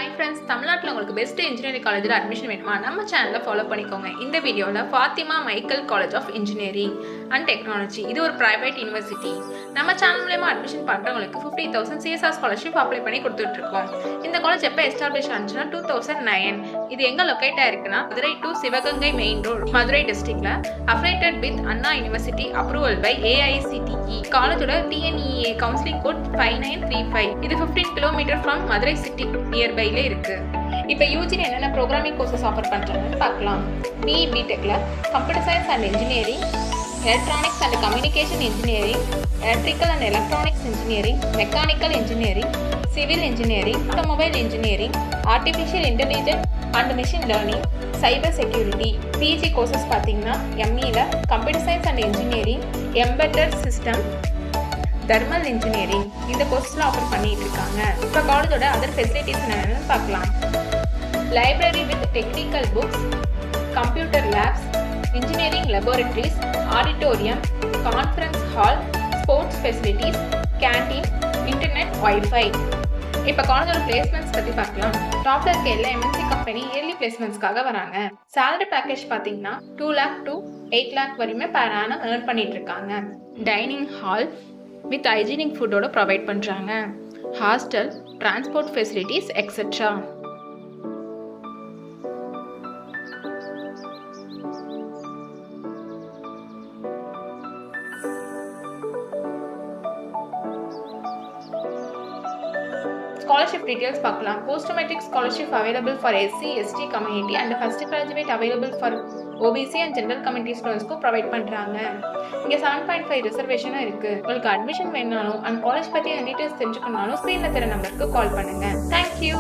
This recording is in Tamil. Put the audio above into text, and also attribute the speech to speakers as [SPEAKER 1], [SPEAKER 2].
[SPEAKER 1] ஹாய் ஃப்ரெண்ட்ஸ், தமிழ்நாட்டில் உங்களுக்கு பெஸ்ட் இன்ஜினியரிங் காலேஜில் அட்மிஷன் வேணுமா? நம்ம சேனலை ஃபாலோ பண்ணிக்கோங்க. இந்த வீடியோவில் Fatima Michael college of engineering and technology, இது ஒரு ப்ரைவேட் யூனிவர்சிட்டி. நம்ம சேனல் மூலமா அட்மிஷன் பண்ணுறவங்களுக்கு 50,000 CSR ஸ்காலர்ஷிப் அப்ளை பண்ணி கொடுத்துட்ருக்கோம். இந்த காலேஜ் எப்போ எஸ்டாப்ளிஷ் ஆச்சுன்னா 2009. இது எங்கே லொக்கேட் ஆயிருக்குன்னா Madurai to Sivaganga main road, Madurai டிஸ்ட்ரிக்ட்ல. Affiliated with Anna university, approval by AICTE. காலேஜோட TNEA கவுன்சிலிங் கோட் 5935. இது 15 கிலோமீட்டர் ஃப்ரம் மதுரை சிட்டி நியர்பைல இருக்கு. இப்போ யூஜில என்னென்ன ப்ரோக்ராமிங் கோர்சஸ் ஆஃபர் பண்றாங்கன்னு பார்க்கலாம். BE BTechல computer science and engineering, electronics and communication engineering, electrical and electronics engineering, mechanical engineering, civil engineering, automobile engineering, artificial intelligence and machine learning, cyber security. PG courses பார்த்தீங்கன்னா ME-ல computer science and engineering, embedded system, thermal engineering, இந்த கோர்ஸ்ல ஆஃபர் பண்ணிட்டு இருக்காங்க. இப்போ காலேஜோட அதர் ஃபெசிலிட்டிஸ் என்னென்னு பார்க்கலாம். Library with technical books, computer labs, engineering laboratories, auditorium, conference hall, sports facilities, canteen, internet, wifi. இப்போ காலேஜோட பிளேஸ்மெண்ட்ஸ் பற்றி பார்க்கலாம். டாப்ல இருக்க எல்லா MNC கம்பெனி இயர்லி பிளேஸ்மெண்ட்ஸ்க்காக வராங்க. சேலரி பேக்கேஜ் பார்த்தீங்கன்னா 2 lakh to 8 lakh வரையுமே per annum earn பண்ணிட்டு இருக்காங்க. டைனிங் ஹால் வித் ஹைஜீனிக் ஃபுட்டோட ப்ரொவைட் பண்ணுறாங்க. Hostel, transport facilities etcetera. Scholarship details பார்க்கலாம். Post matric scholarship available for SC, ST community and first graduate available for OBC and general community students provide பண்ணுறாங்க. இங்கே 7.5 ரிசர்வேஷனும் இருக்குது. உங்களுக்கு அட்மிஷன் வேணாலும் அண்ட் காலேஜ் பற்றி டீட்டெயில்ஸ் தெரிஞ்சுக்கணும்னாலும் ஸ்க்ரீனில் தர நம்பருக்கு கால் பண்ணுங்கள். தேங்க்யூ.